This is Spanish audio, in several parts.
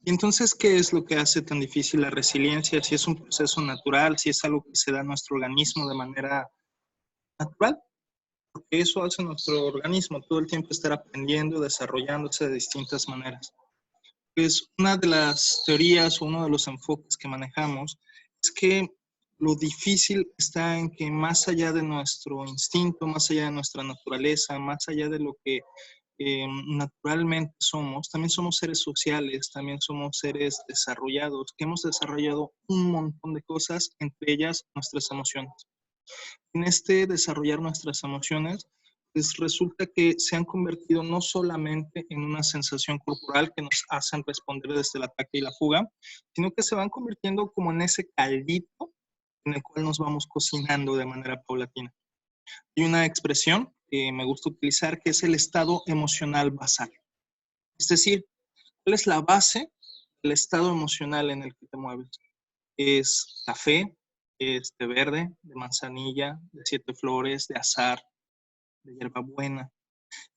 Y entonces, ¿qué es lo que hace tan difícil la resiliencia? Si es un proceso natural, si es algo que se da a nuestro organismo de manera natural, porque eso hace nuestro organismo, todo el tiempo estar aprendiendo, desarrollándose de distintas maneras. Pues una de las teorías o uno de los enfoques que manejamos es que lo difícil está en que más allá de nuestro instinto, más allá de nuestra naturaleza, más allá de lo que naturalmente somos, también somos seres sociales, también somos seres desarrollados, que hemos desarrollado un montón de cosas, entre ellas nuestras emociones. En este desarrollar nuestras emociones, pues resulta que se han convertido no solamente en una sensación corporal que nos hacen responder desde el ataque y la fuga, sino que se van convirtiendo como en ese caldito en el cual nos vamos cocinando de manera paulatina. Hay una expresión que me gusta utilizar que es el estado emocional basal. Es decir, ¿cuál es la base del estado emocional en el que te mueves? Es café, es té verde, de manzanilla, de 7 flores, de azahar, de hierbabuena.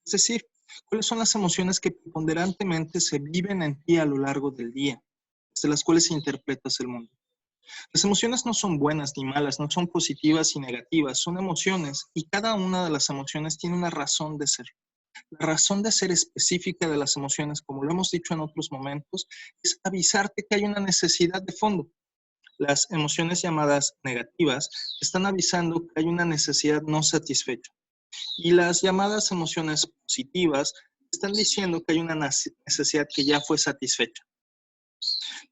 Es decir, ¿cuáles son las emociones que preponderantemente se viven en ti a lo largo del día, desde las cuales interpretas el mundo? Las emociones no son buenas ni malas, no son positivas y negativas, son emociones y cada una de las emociones tiene una razón de ser. La razón de ser específica de las emociones, como lo hemos dicho en otros momentos, es avisarte que hay una necesidad de fondo. Las emociones llamadas negativas están avisando que hay una necesidad no satisfecha. Y las llamadas emociones positivas están diciendo que hay una necesidad que ya fue satisfecha.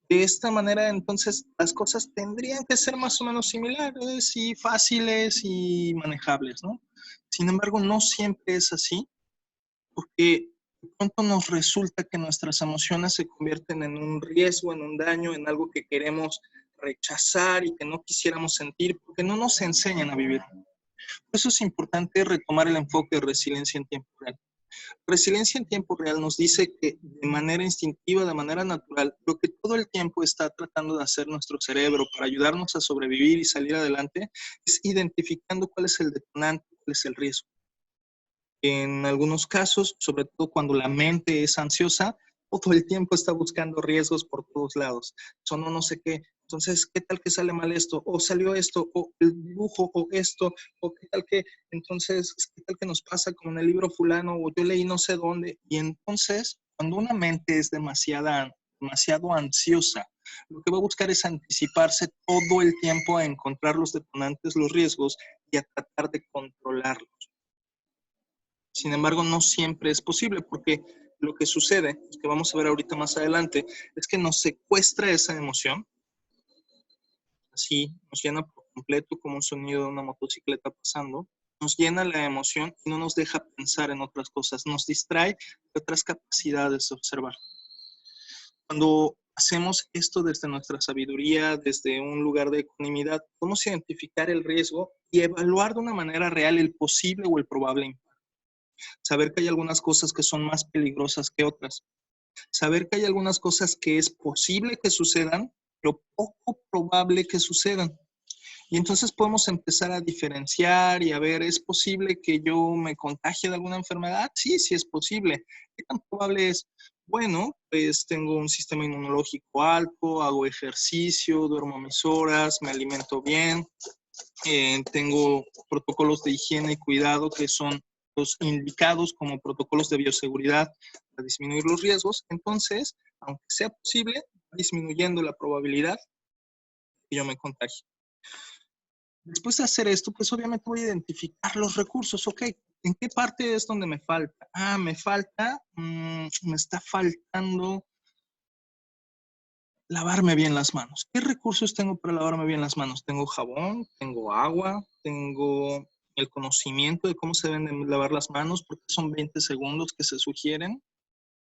De esta manera, entonces, las cosas tendrían que ser más o menos similares y fáciles y manejables, ¿no? Sin embargo, no siempre es así, porque de pronto nos resulta que nuestras emociones se convierten en un riesgo, en un daño, en algo que queremos rechazar y que no quisiéramos sentir, porque no nos enseñan a vivir. Por eso es importante retomar el enfoque de resiliencia en tiempo real. Resiliencia en tiempo real nos dice que de manera instintiva, de manera natural, lo que todo el tiempo está tratando de hacer nuestro cerebro para ayudarnos a sobrevivir y salir adelante es identificando cuál es el detonante, cuál es el riesgo. En algunos casos, sobre todo cuando la mente es ansiosa, todo el tiempo está buscando riesgos por todos lados. Sonó no sé qué. Entonces, ¿qué tal que sale mal esto? O salió esto, o el dibujo, o esto, o qué tal que, entonces, qué tal que nos pasa como en el libro fulano, o yo leí no sé dónde. Y entonces, cuando una mente es demasiado ansiosa, lo que va a buscar es anticiparse todo el tiempo a encontrar los detonantes, los riesgos y a tratar de controlarlos. Sin embargo, no siempre es posible porque lo que sucede, que vamos a ver ahorita más adelante, es que nos secuestra esa emoción, así nos llena por completo como un sonido de una motocicleta pasando, nos llena la emoción y no nos deja pensar en otras cosas, nos distrae de otras capacidades de observar. Cuando hacemos esto desde nuestra sabiduría, desde un lugar de ecuanimidad, podemos identificar el riesgo y evaluar de una manera real el posible o el probable impacto. Saber que hay algunas cosas que son más peligrosas que otras. Saber que hay algunas cosas que es posible que sucedan, pero poco probable que sucedan. Y entonces podemos empezar a diferenciar y a ver, ¿es posible que yo me contagie de alguna enfermedad? Sí, sí es posible. ¿Qué tan probable es? Bueno, pues tengo un sistema inmunológico alto, hago ejercicio, duermo mis horas, me alimento bien, tengo protocolos de higiene y cuidado que son los indicados como protocolos de bioseguridad para disminuir los riesgos. Entonces, aunque sea posible, va disminuyendo la probabilidad que yo me contagie. Después de hacer esto, pues obviamente voy a identificar los recursos. Ok, ¿en qué parte es donde me falta? Me está faltando lavarme bien las manos. ¿Qué recursos tengo para lavarme bien las manos? Tengo jabón, tengo agua, tengo el conocimiento de cómo se deben lavar las manos, porque son 20 segundos que se sugieren.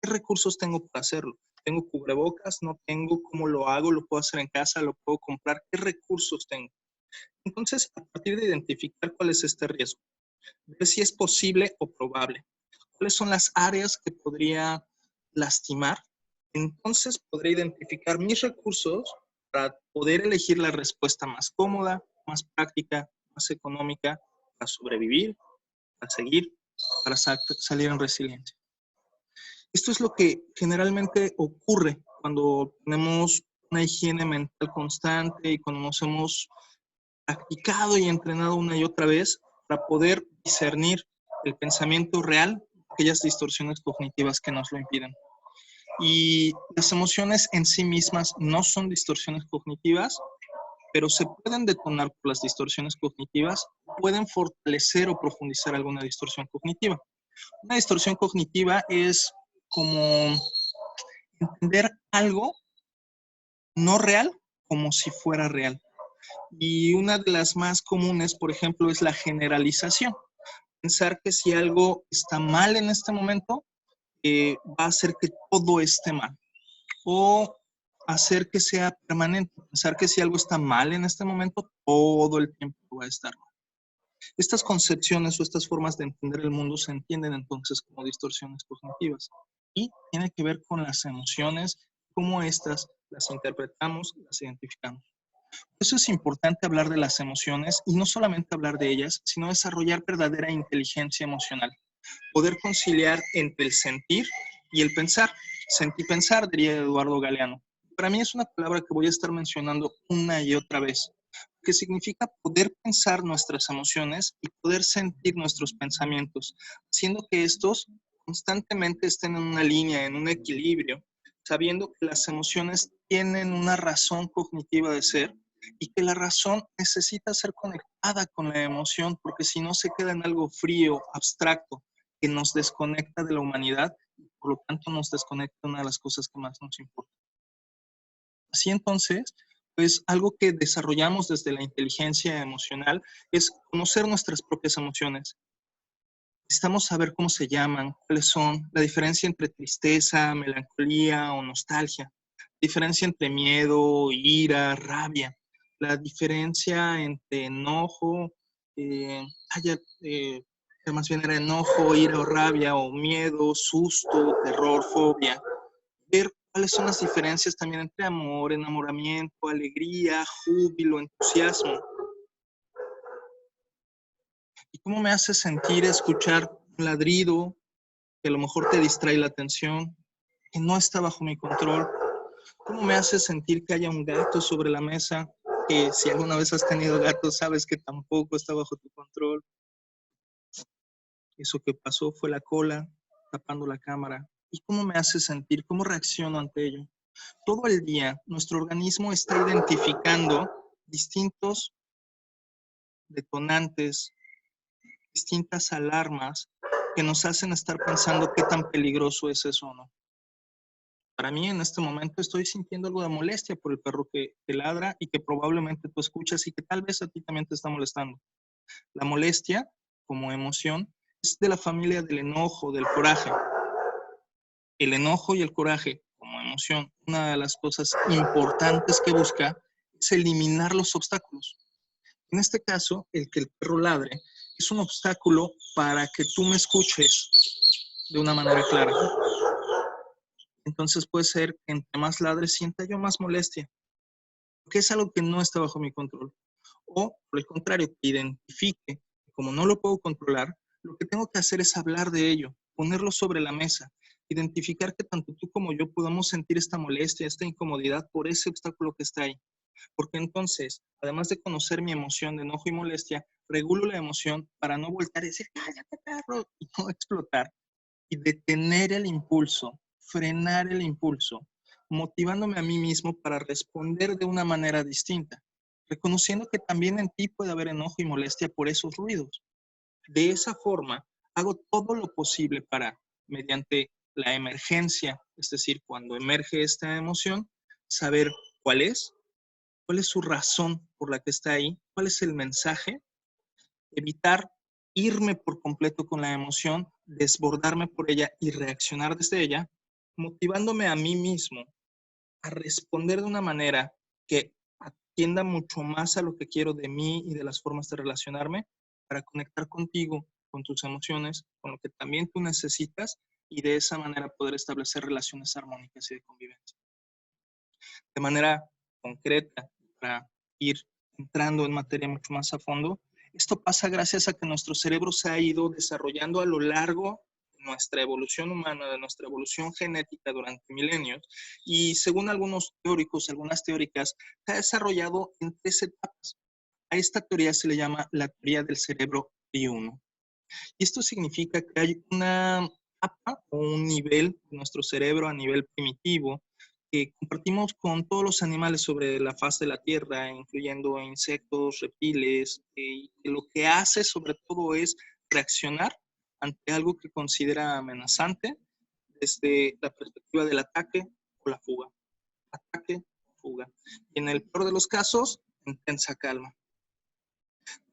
¿Qué recursos tengo para hacerlo? ¿Tengo cubrebocas? ¿No tengo? ¿Cómo lo hago? ¿Lo puedo hacer en casa? ¿Lo puedo comprar? ¿Qué recursos tengo? Entonces, a partir de identificar cuál es este riesgo, ver si es posible o probable, cuáles son las áreas que podría lastimar, entonces podré identificar mis recursos para poder elegir la respuesta más cómoda, más práctica, más económica para sobrevivir, para seguir, para salir en resiliencia. Esto es lo que generalmente ocurre cuando tenemos una higiene mental constante y cuando nos hemos practicado y entrenado una y otra vez para poder discernir el pensamiento real, aquellas distorsiones cognitivas que nos lo impiden. Y las emociones en sí mismas no son distorsiones cognitivas, pero se pueden detonar por las distorsiones cognitivas, pueden fortalecer o profundizar alguna distorsión cognitiva. Una distorsión cognitiva es como entender algo no real como si fuera real. Y una de las más comunes, por ejemplo, es la generalización. Pensar que si algo está mal en este momento, va a hacer que todo esté mal. O hacer que sea permanente. Pensar que si algo está mal en este momento, todo el tiempo va a estar mal. Estas concepciones o estas formas de entender el mundo se entienden entonces como distorsiones cognitivas. Y tiene que ver con las emociones, cómo estas las interpretamos, las identificamos. Por eso es importante hablar de las emociones y no solamente hablar de ellas, sino desarrollar verdadera inteligencia emocional. Poder conciliar entre el sentir y el pensar. Sentir pensar, diría Eduardo Galeano. Para mí es una palabra que voy a estar mencionando una y otra vez, que significa poder pensar nuestras emociones y poder sentir nuestros pensamientos, haciendo que estos constantemente estén en una línea, en un equilibrio, sabiendo que las emociones tienen una razón cognitiva de ser y que la razón necesita ser conectada con la emoción, porque si no se queda en algo frío, abstracto, que nos desconecta de la humanidad y por lo tanto nos desconecta de una de las cosas que más nos importa. Así entonces, pues algo que desarrollamos desde la inteligencia emocional es conocer nuestras propias emociones. Necesitamos saber cómo se llaman, cuáles son, la diferencia entre tristeza, melancolía o nostalgia, diferencia entre miedo, ira, rabia, la diferencia entre enojo, que más bien era enojo, ira o rabia, o miedo, susto, terror, fobia. Ver cuáles son las diferencias también entre amor, enamoramiento, alegría, júbilo, entusiasmo. ¿Y cómo me hace sentir escuchar un ladrido que a lo mejor te distrae la atención, que no está bajo mi control? ¿Cómo me hace sentir que haya un gato sobre la mesa, que si alguna vez has tenido gato sabes que tampoco está bajo tu control? Eso que pasó fue la cola tapando la cámara. ¿Y cómo me hace sentir? ¿Cómo reacciono ante ello? Todo el día nuestro organismo está identificando distintos detonantes, distintas alarmas que nos hacen estar pensando qué tan peligroso es eso o no. Para mí en este momento estoy sintiendo algo de molestia por el perro que ladra y que probablemente tú escuchas y que tal vez a ti también te está molestando. La molestia como emoción es de la familia del enojo, del coraje. El enojo y el coraje como emoción, una de las cosas importantes que busca es eliminar los obstáculos. En este caso, el que el perro ladre es un obstáculo para que tú me escuches de una manera clara. Entonces puede ser que entre más ladre sienta yo más molestia, porque es algo que no está bajo mi control. O, por el contrario, que identifique que como no lo puedo controlar, lo que tengo que hacer es hablar de ello, ponerlo sobre la mesa, identificar que tanto tú como yo podamos sentir esta molestia, esta incomodidad por ese obstáculo que está ahí. Porque entonces, además de conocer mi emoción de enojo y molestia, regulo la emoción para no voltar y decir, cállate, perro, y no explotar. Y detener el impulso, frenar el impulso, motivándome a mí mismo para responder de una manera distinta, reconociendo que también en ti puede haber enojo y molestia por esos ruidos. De esa forma, hago todo lo posible para, mediante la emergencia, es decir, cuando emerge esta emoción, saber cuál es su razón por la que está ahí, cuál es el mensaje, evitar irme por completo con la emoción, desbordarme por ella y reaccionar desde ella, motivándome a mí mismo a responder de una manera que atienda mucho más a lo que quiero de mí y de las formas de relacionarme para conectar contigo, con tus emociones, con lo que también tú necesitas y de esa manera poder establecer relaciones armónicas y de convivencia. De manera concreta, para ir entrando en materia mucho más a fondo, esto pasa gracias a que nuestro cerebro se ha ido desarrollando a lo largo de nuestra evolución humana, de nuestra evolución genética durante milenios, y según algunos teóricos, algunas teóricas, se ha desarrollado en 3 etapas. A esta teoría se le llama la teoría del cerebro triuno. Y esto significa que hay una etapa o un nivel de nuestro cerebro a nivel primitivo que compartimos con todos los animales sobre la faz de la Tierra, incluyendo insectos, reptiles, y que lo que hace sobre todo es reaccionar ante algo que considera amenazante desde la perspectiva del ataque o la fuga. Ataque o fuga. Y en el peor de los casos, intensa calma.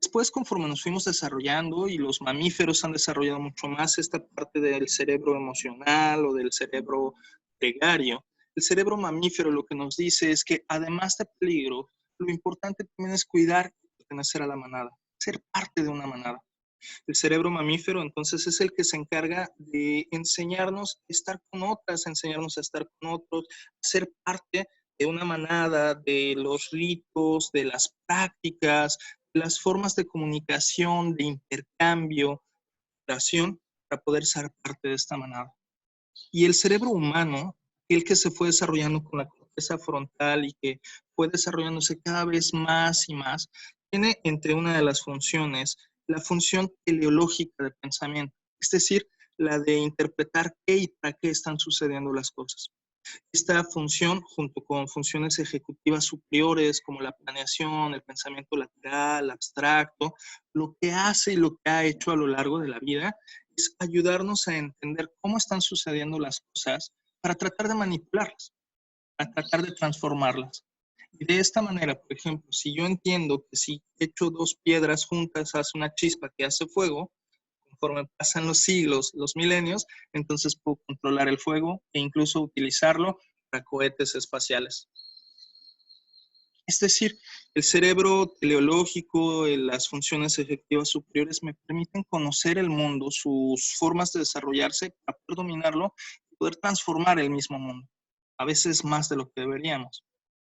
Después, conforme nos fuimos desarrollando y los mamíferos han desarrollado mucho más esta parte del cerebro emocional o del cerebro gregario, el cerebro mamífero lo que nos dice es que además de peligro, lo importante también es cuidar y pertenecer a la manada, ser parte de una manada. El cerebro mamífero entonces es el que se encarga de enseñarnos a estar con otras, enseñarnos a estar con otros, a ser parte de una manada, de los ritos, de las prácticas, de las formas de comunicación, de intercambio, de oración, para poder ser parte de esta manada. Y el cerebro humano, el que se fue desarrollando con la corteza frontal y que fue desarrollándose cada vez más y más, tiene entre una de las funciones la función teleológica de pensamiento, es decir, la de interpretar qué y para qué están sucediendo las cosas. Esta función, junto con funciones ejecutivas superiores como la planeación, el pensamiento lateral, abstracto, lo que hace y lo que ha hecho a lo largo de la vida es ayudarnos a entender cómo están sucediendo las cosas para tratar de manipularlas, para tratar de transformarlas. Y de esta manera, por ejemplo, si yo entiendo que si echo 2 piedras juntas hace una chispa que hace fuego, conforme pasan los siglos, los milenios, entonces puedo controlar el fuego e incluso utilizarlo para cohetes espaciales. Es decir, el cerebro teleológico, las funciones efectivas superiores me permiten conocer el mundo, sus formas de desarrollarse para poder dominarlo y poder transformar el mismo mundo. A veces más de lo que deberíamos,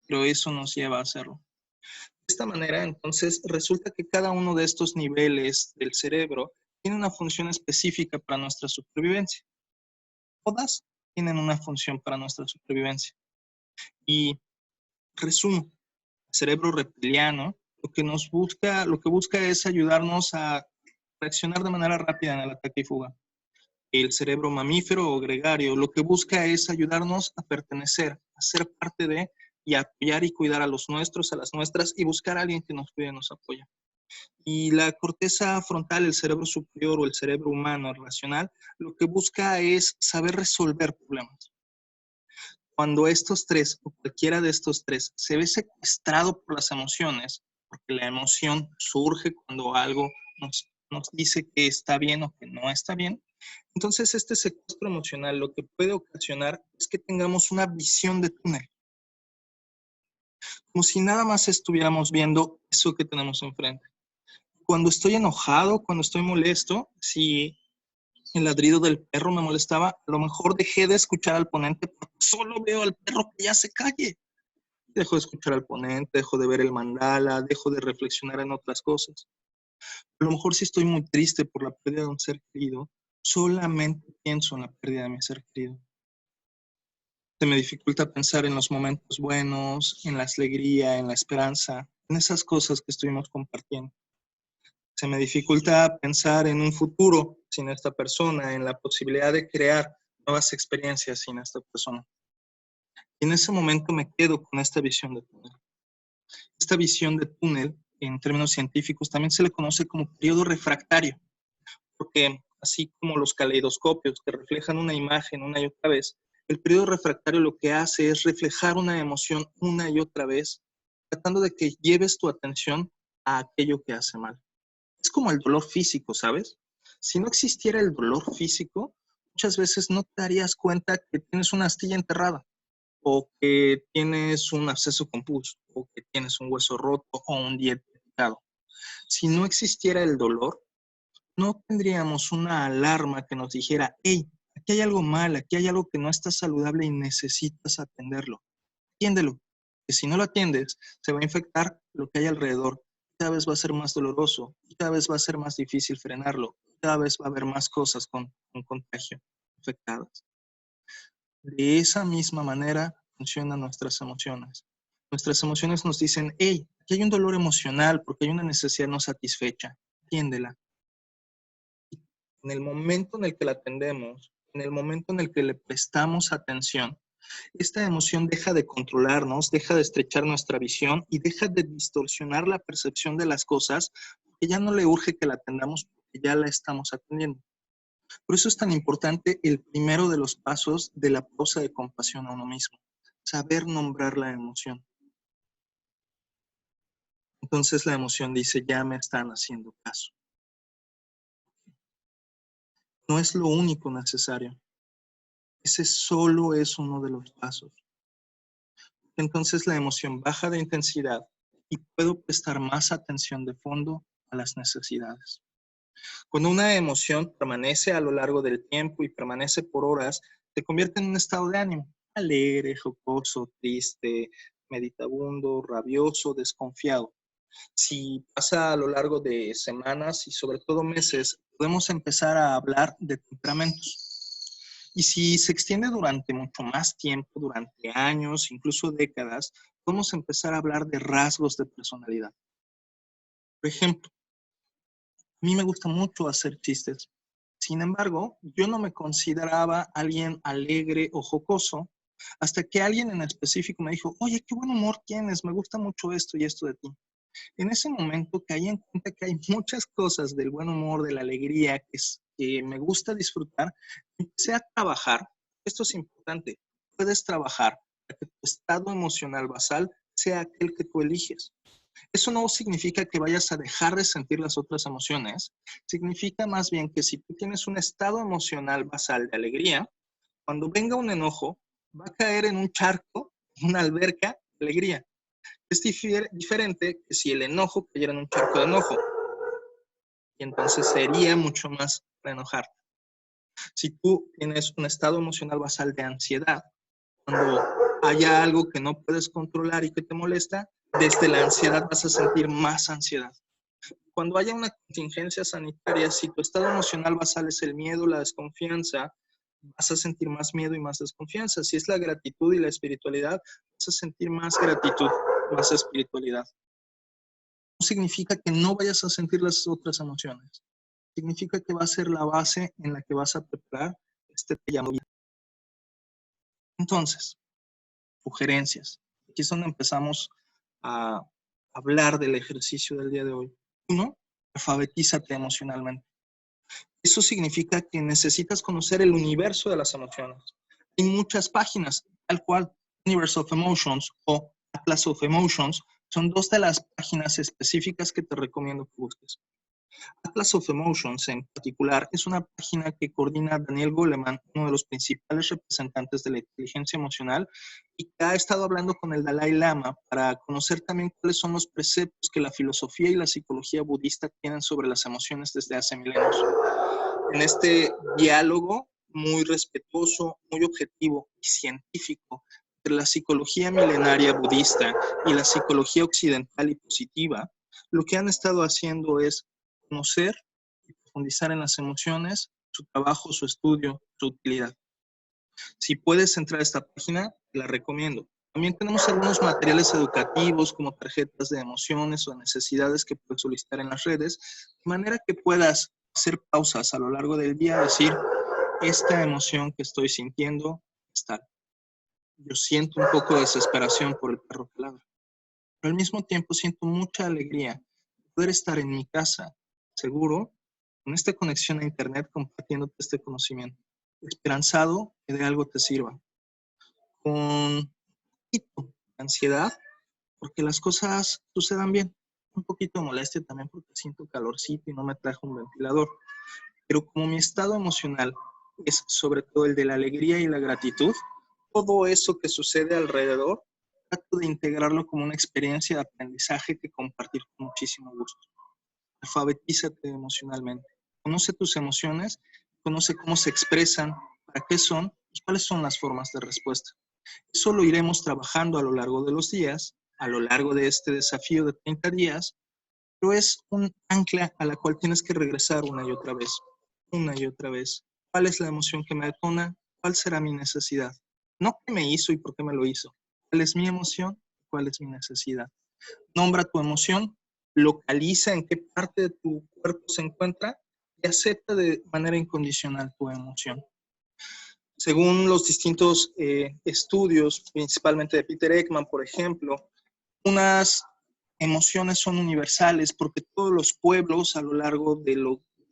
pero eso nos lleva a hacerlo. De esta manera, entonces, resulta que cada uno de estos niveles del cerebro tiene una función específica para nuestra supervivencia. Todas tienen una función para nuestra supervivencia. Y resumo, el cerebro reptiliano lo que busca es ayudarnos a reaccionar de manera rápida en el ataque y fuga. El cerebro mamífero o gregario lo que busca es ayudarnos a pertenecer, a ser parte de y a apoyar y cuidar a los nuestros, a las nuestras y buscar a alguien que nos cuide y nos apoya. Y la corteza frontal, el cerebro superior o el cerebro humano racional, lo que busca es saber resolver problemas. Cuando estos tres o cualquiera de estos tres se ve secuestrado por las emociones, porque la emoción surge cuando algo nos dice que está bien o que no está bien, entonces este secuestro emocional lo que puede ocasionar es que tengamos una visión de túnel, como si nada más estuviéramos viendo eso que tenemos enfrente. Cuando estoy enojado, cuando estoy molesto, si el ladrido del perro me molestaba, a lo mejor dejé de escuchar al ponente porque solo veo al perro que ya se calle. Dejo de escuchar al ponente, dejo de ver el mandala, dejo de reflexionar en otras cosas. A lo mejor si estoy muy triste por la pérdida de un ser querido, solamente pienso en la pérdida de mi ser querido. Se me dificulta pensar en los momentos buenos, en la alegría, en la esperanza, en esas cosas que estuvimos compartiendo. Se me dificulta pensar en un futuro sin esta persona, en la posibilidad de crear nuevas experiencias sin esta persona. Y en ese momento me quedo con esta visión de túnel. Esta visión de túnel, en términos científicos, también se le conoce como periodo refractario, porque así como los caleidoscopios que reflejan una imagen una y otra vez, el periodo refractario lo que hace es reflejar una emoción una y otra vez, tratando de que lleves tu atención a aquello que hace mal. Es como el dolor físico, ¿sabes? Si no existiera el dolor físico, muchas veces no te darías cuenta que tienes una astilla enterrada, o que tienes un absceso compuesto, o que tienes un hueso roto o un diente picado. Si no existiera el dolor, no tendríamos una alarma que nos dijera, hey, aquí hay algo mal, aquí hay algo que no está saludable y necesitas atenderlo. Atiéndelo, que si no lo atiendes, se va a infectar lo que hay alrededor. cada vez va a ser más doloroso, y cada vez va a ser más difícil frenarlo, cada vez va a haber más cosas con contagio afectadas. De esa misma manera funcionan nuestras emociones. Nuestras emociones nos dicen, hey, aquí hay un dolor emocional porque hay una necesidad no satisfecha, atiéndela. En el momento en el que la atendemos, en el momento en el que le prestamos atención, esta emoción deja de controlarnos, deja de estrechar nuestra visión y deja de distorsionar la percepción de las cosas, porque ya no le urge que la atendamos porque ya la estamos atendiendo. Por eso es tan importante el primero de los pasos de la pausa de compasión a uno mismo, saber nombrar la emoción. Entonces la emoción dice, ya me están haciendo caso. No es lo único necesario. Ese solo es uno de los pasos. Entonces la emoción baja de intensidad y puedo prestar más atención de fondo a las necesidades. Cuando una emoción permanece a lo largo del tiempo y permanece por horas, se convierte en un estado de ánimo alegre, jocoso, triste, meditabundo, rabioso, desconfiado. Si pasa a lo largo de semanas y sobre todo meses, podemos empezar a hablar de temperamentos. Y si se extiende durante mucho más tiempo, durante años, incluso décadas, podemos empezar a hablar de rasgos de personalidad. Por ejemplo, a mí me gusta mucho hacer chistes. Sin embargo, yo no me consideraba alguien alegre o jocoso hasta que alguien en específico me dijo, oye, qué buen humor tienes, me gusta mucho esto y esto de ti. En ese momento caí en cuenta que hay muchas cosas del buen humor, de la alegría, que me gusta disfrutar. Empecé a trabajar, esto es importante, puedes trabajar para que tu estado emocional basal sea aquel que tú eliges. Eso no significa que vayas a dejar de sentir las otras emociones, significa más bien que si tú tienes un estado emocional basal de alegría, cuando venga un enojo, va a caer en un charco, una alberca de alegría. Es diferente que si el enojo cayera en un charco de enojo. Y entonces sería mucho más para enojarte. Si tú tienes un estado emocional basal de ansiedad, cuando haya algo que no puedes controlar y que te molesta, desde la ansiedad vas a sentir más ansiedad. Cuando haya una contingencia sanitaria, si tu estado emocional basal es el miedo, la desconfianza, vas a sentir más miedo y más desconfianza. Si es la gratitud y la espiritualidad, vas a sentir más gratitud, más espiritualidad. No significa que no vayas a sentir las otras emociones. Significa que va a ser la base en la que vas a preparar este llamo. Entonces, sugerencias. Aquí es donde empezamos a hablar del ejercicio del día de hoy. 1, alfabetízate emocionalmente. Eso significa que necesitas conocer el universo de las emociones. Hay muchas páginas, tal cual Universe of Emotions o Atlas of Emotions, son 2 de las páginas específicas que te recomiendo que busques. Atlas of Emotions, en particular, es una página que coordina Daniel Goleman, uno de los principales representantes de la inteligencia emocional, y que ha estado hablando con el Dalai Lama para conocer también cuáles son los preceptos que la filosofía y la psicología budista tienen sobre las emociones desde hace milenios. En este diálogo muy respetuoso, muy objetivo y científico entre la psicología milenaria budista y la psicología occidental y positiva, lo que han estado haciendo es conocer y profundizar en las emociones, su trabajo, su estudio, su utilidad. Si puedes entrar a esta página, te la recomiendo. También tenemos algunos materiales educativos como tarjetas de emociones o necesidades que puedes solicitar en las redes, de manera que puedas hacer pausas a lo largo del día, decir, esta emoción que estoy sintiendo es tal. Yo siento un poco de desesperación por el perro que ladra, pero al mismo tiempo siento mucha alegría de poder estar en mi casa, seguro, con esta conexión a internet compartiéndote este conocimiento, esperanzado que de algo te sirva, con un poquito de ansiedad porque las cosas sucedan bien, un poquito de molestia también porque siento calorcito y no me trajo un ventilador, pero como mi estado emocional es sobre todo el de la alegría y la gratitud, todo eso que sucede alrededor trato de integrarlo como una experiencia de aprendizaje que compartir con muchísimo gusto. Alfabetízate emocionalmente. Conoce tus emociones, conoce cómo se expresan, para qué son y cuáles son las formas de respuesta. Eso lo iremos trabajando a lo largo de los días, a lo largo de este desafío de 30 días, pero es un ancla a la cual tienes que regresar una y otra vez, una y otra vez. ¿Cuál es la emoción que me detona? ¿Cuál será mi necesidad? No qué me hizo y por qué me lo hizo. ¿Cuál es mi emoción? ¿Cuál es mi necesidad? Nombra tu emoción, localiza en qué parte de tu cuerpo se encuentra y acepta de manera incondicional tu emoción. Según los distintos estudios, principalmente de Peter Ekman, por ejemplo, unas emociones son universales porque todos los pueblos a lo largo del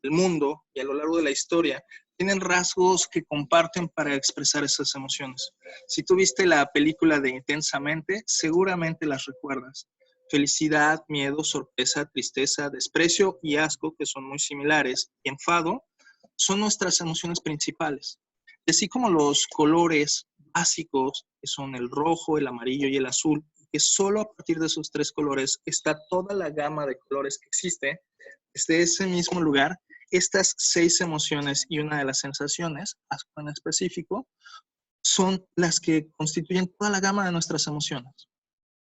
mundo y a lo largo de la historia tienen rasgos que comparten para expresar esas emociones. Si tú viste la película de Intensamente, seguramente las recuerdas. Felicidad, miedo, sorpresa, tristeza, desprecio y asco, que son muy similares, y enfado, son nuestras emociones principales. Así como los colores básicos, que son el rojo, el amarillo y el azul, que solo a partir de esos tres colores está toda la gama de colores que existe, desde ese mismo lugar, estas 6 emociones y una de las sensaciones, asco en específico, son las que constituyen toda la gama de nuestras emociones.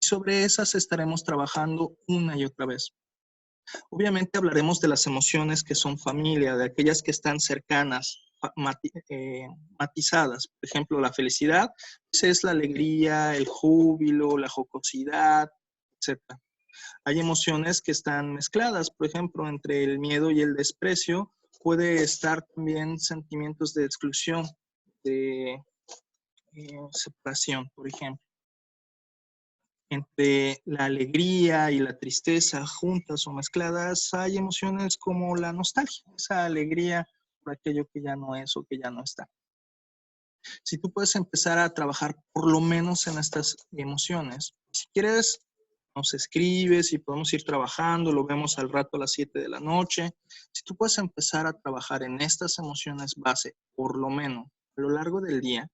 Y sobre esas estaremos trabajando una y otra vez. Obviamente hablaremos de las emociones que son familia, de aquellas que están cercanas, matizadas. Por ejemplo, la felicidad pues es la alegría, el júbilo, la jocosidad, etc. Hay emociones que están mezcladas, por ejemplo, entre el miedo y el desprecio puede estar también sentimientos de exclusión, de separación, por ejemplo. Entre la alegría y la tristeza juntas o mezcladas, hay emociones como la nostalgia, esa alegría por aquello que ya no es o que ya no está. Si tú puedes empezar a trabajar por lo menos en estas emociones, si quieres, nos escribes y podemos ir trabajando, lo vemos al rato a las 7 de la noche. Si tú puedes empezar a trabajar en estas emociones base, por lo menos a lo largo del día,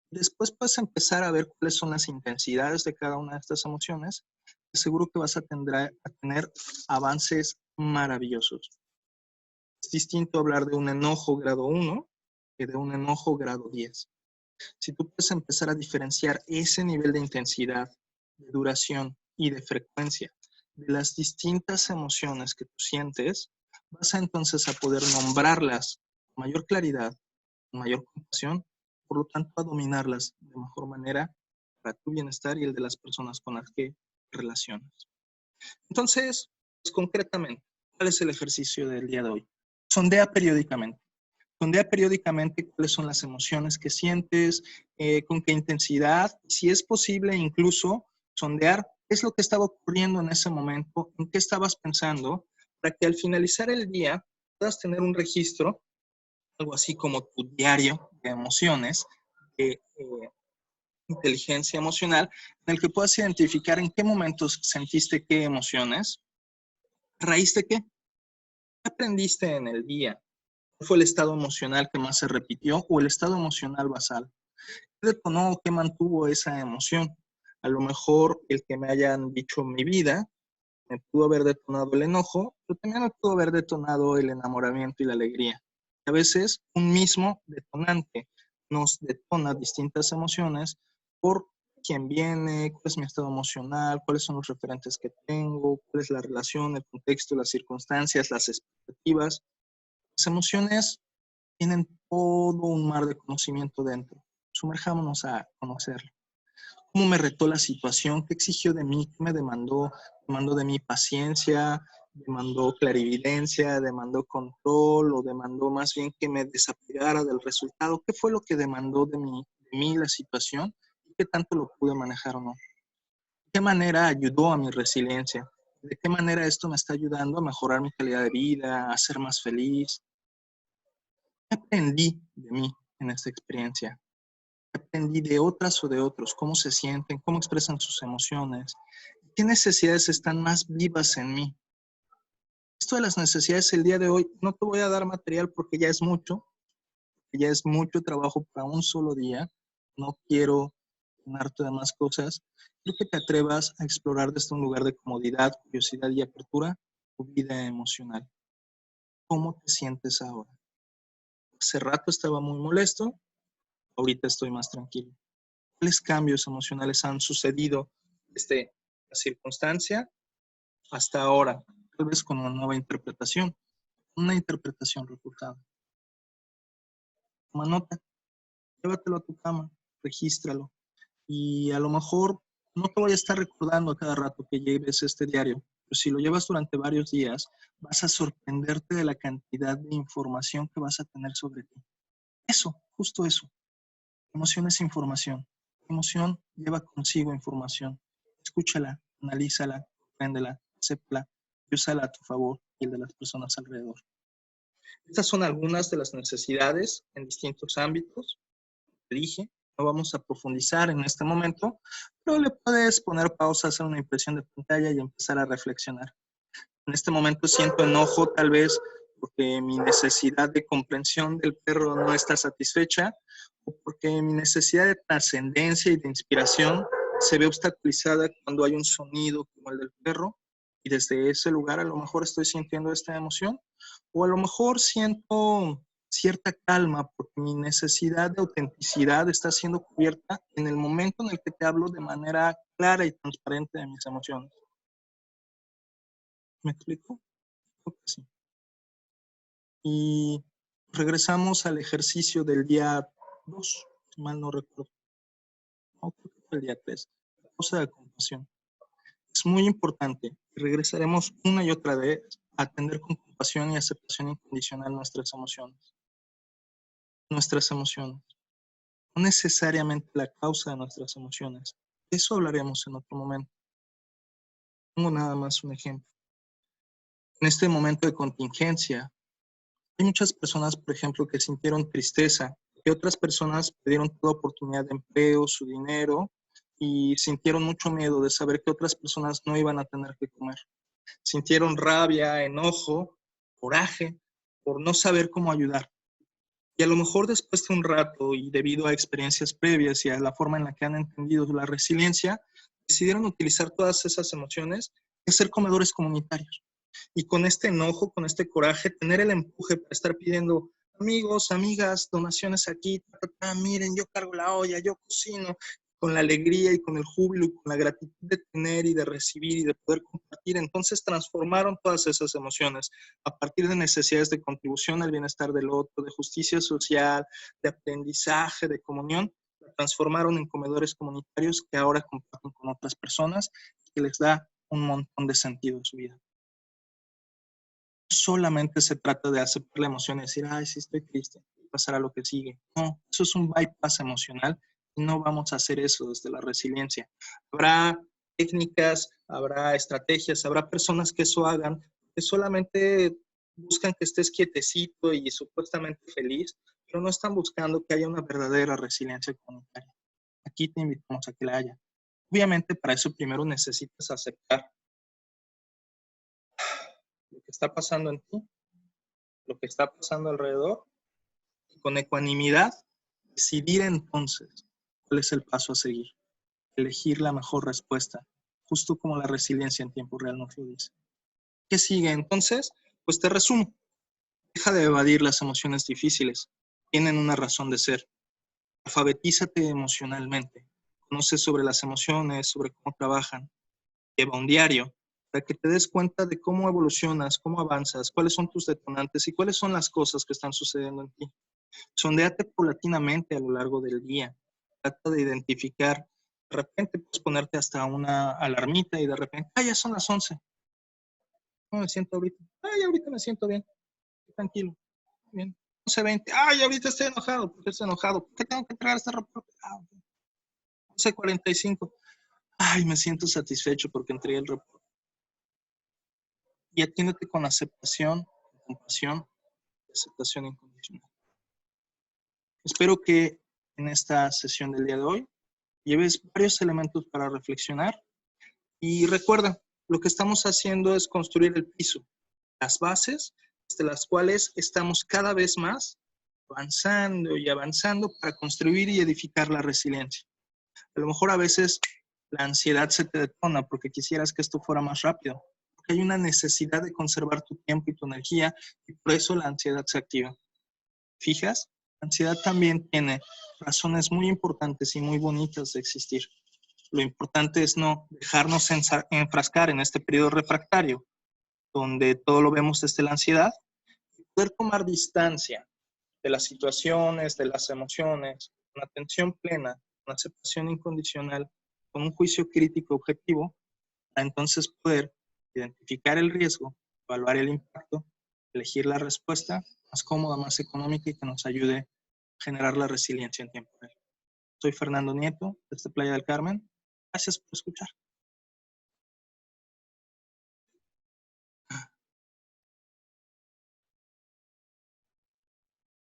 después puedes empezar a ver cuáles son las intensidades de cada una de estas emociones. Seguro que vas a tener avances maravillosos. Es distinto hablar de un enojo grado 1 que de un enojo grado 10. Si tú puedes empezar a diferenciar ese nivel de intensidad, de duración y de frecuencia de las distintas emociones que tú sientes, vas a entonces a poder nombrarlas con mayor claridad, con mayor compasión, por lo tanto a dominarlas de mejor manera para tu bienestar y el de las personas con las que te relacionas. Entonces, pues, concretamente, ¿cuál es el ejercicio del día de hoy? Sondea periódicamente. Sondea periódicamente cuáles son las emociones que sientes, con qué intensidad, si es posible incluso sondear qué es lo que estaba ocurriendo en ese momento, en qué estabas pensando, para que al finalizar el día puedas tener un registro, algo así como tu diario de emociones, de inteligencia emocional, en el que puedas identificar en qué momentos sentiste qué emociones, a raíz de qué aprendiste en el día. ¿Cuál fue el estado emocional que más se repitió o el estado emocional basal? ¿Qué detonó o qué mantuvo esa emoción? A lo mejor el que me hayan dicho mi vida me pudo haber detonado el enojo, pero también me pudo haber detonado el enamoramiento y la alegría. A veces un mismo detonante nos detona distintas emociones por quién viene, cuál es mi estado emocional, cuáles son los referentes que tengo, cuál es la relación, el contexto, las circunstancias, las expectativas. Las emociones tienen todo un mar de conocimiento dentro. Sumerjámonos a conocerlo. ¿Cómo me retó la situación? ¿Qué exigió de mí? ¿Qué me demandó? ¿Demandó de mí paciencia? ¿Demandó clarividencia? ¿Demandó control? ¿O demandó más bien que me desapegara del resultado? ¿Qué fue lo que demandó de mí la situación? ¿Y qué tanto lo pude manejar o no? ¿De qué manera ayudó a mi resiliencia? ¿De qué manera esto me está ayudando a mejorar mi calidad de vida, a ser más feliz? ¿Qué aprendí de mí en esta experiencia? ¿Qué aprendí de otras o de otros? ¿Cómo se sienten? ¿Cómo expresan sus emociones? ¿Qué necesidades están más vivas en mí? Esto de las necesidades el día de hoy, no te voy a dar material porque ya es mucho trabajo para un solo día. No quiero llenarte de más cosas. Quiero que te atrevas a explorar desde un lugar de comodidad, curiosidad y apertura tu vida emocional. ¿Cómo te sientes ahora? Hace rato estaba muy molesto, ahorita estoy más tranquilo. ¿Cuáles cambios emocionales han sucedido desde la circunstancia hasta ahora? tal vez con una nueva interpretación, una interpretación reforzada. Toma nota, llévatelo a tu cama, regístralo. Y a lo mejor no te voy a estar recordando a cada rato que lleves este diario, pero si lo llevas durante varios días, vas a sorprenderte de la cantidad de información que vas a tener sobre ti. Eso, justo eso. Emoción es información. Emoción lleva consigo información. Escúchala, analízala, compréndela, acéptala y úsala a tu favor y el de las personas alrededor. Estas son algunas de las necesidades en distintos ámbitos. Te dije, no vamos a profundizar en este momento, pero le puedes poner pausa, hacer una impresión de pantalla y empezar a reflexionar. En este momento siento enojo, tal vez porque mi necesidad de comprensión del perro no está satisfecha, o porque mi necesidad de trascendencia y de inspiración se ve obstaculizada cuando hay un sonido como el del perro, y desde ese lugar a lo mejor estoy sintiendo esta emoción, o a lo mejor siento cierta calma porque mi necesidad de autenticidad está siendo cubierta en el momento en el que te hablo de manera clara y transparente de mis emociones. ¿Me explico? Creo que sí. Y regresamos al ejercicio del día 2, si mal no recuerdo. No, creo que fue el día 3. La causa de compasión. Es muy importante. Regresaremos una y otra vez a atender con compasión y aceptación incondicional nuestras emociones. Nuestras emociones. No necesariamente la causa de nuestras emociones. De eso hablaremos en otro momento. Pongo nada más un ejemplo. En este momento de contingencia, hay muchas personas, por ejemplo, que sintieron tristeza, y otras personas perdieron toda oportunidad de empleo, su dinero, y sintieron mucho miedo de saber que otras personas no iban a tener que comer. Sintieron rabia, enojo, coraje, por no saber cómo ayudar. Y a lo mejor después de un rato y debido a experiencias previas y a la forma en la que han entendido la resiliencia, decidieron utilizar todas esas emociones y ser comedores comunitarios. Y con este enojo, con este coraje, tener el empuje para estar pidiendo amigos, amigas, donaciones aquí, miren, yo cargo la olla, yo cocino, con la alegría y con el júbilo y con la gratitud de tener y de recibir y de poder compartir. Entonces transformaron todas esas emociones a partir de necesidades de contribución al bienestar del otro, de justicia social, de aprendizaje, de comunión, la transformaron en comedores comunitarios que ahora comparten con otras personas y que les da un montón de sentido en su vida. Solamente se trata de aceptar la emoción y decir, ay, sí estoy triste, pasar a lo que sigue. No, eso es un bypass emocional y no vamos a hacer eso desde la resiliencia. Habrá técnicas, habrá estrategias, habrá personas que eso hagan, que solamente buscan que estés quietecito y supuestamente feliz, pero no están buscando que haya una verdadera resiliencia comunitaria. Aquí te invitamos a que la haya. Obviamente para eso primero necesitas aceptar lo que está pasando en ti, lo que está pasando alrededor, y con ecuanimidad decidir entonces cuál es el paso a seguir, elegir la mejor respuesta, justo como la resiliencia en tiempo real nos lo dice. ¿Qué sigue entonces? Pues te resumo. Deja de evadir las emociones difíciles. Tienen una razón de ser. Alfabetízate emocionalmente. Conoce sobre las emociones, sobre cómo trabajan. Lleva un diario para que te des cuenta de cómo evolucionas, cómo avanzas, cuáles son tus detonantes y cuáles son las cosas que están sucediendo en ti. Sondéate paulatinamente a lo largo del día. Trata de identificar. De repente puedes ponerte hasta una alarmita y de repente, ya son las 11. ¿Cómo me siento ahorita? Ahorita me siento bien. Tranquilo. Bien. 11:20. Ahorita estoy enojado. ¿Por qué estoy enojado? ¿Por qué tengo que entregar este reporte? 11:45. Me siento satisfecho porque entregué el reporte. Y atiéndete con aceptación, con compasión, aceptación incondicional. Espero que en esta sesión del día de hoy lleves varios elementos para reflexionar y recuerda, lo que estamos haciendo es construir el piso, las bases desde las cuales estamos cada vez más avanzando y avanzando para construir y edificar la resiliencia. A lo mejor a veces la ansiedad se te detona porque quisieras que esto fuera más rápido, porque hay una necesidad de conservar tu tiempo y tu energía y por eso la ansiedad se activa. ¿Fijas? La ansiedad también tiene razones muy importantes y muy bonitas de existir. Lo importante es no dejarnos enfrascar en este periodo refractario, donde todo lo vemos desde la ansiedad, y poder tomar distancia de las situaciones, de las emociones, con atención plena, con aceptación incondicional, con un juicio crítico objetivo, para entonces poder identificar el riesgo, evaluar el impacto, elegir la respuesta más cómoda, más económica y que nos ayude a generar la resiliencia en tiempo real. Soy Fernando Nieto, desde Playa del Carmen. Gracias por escuchar.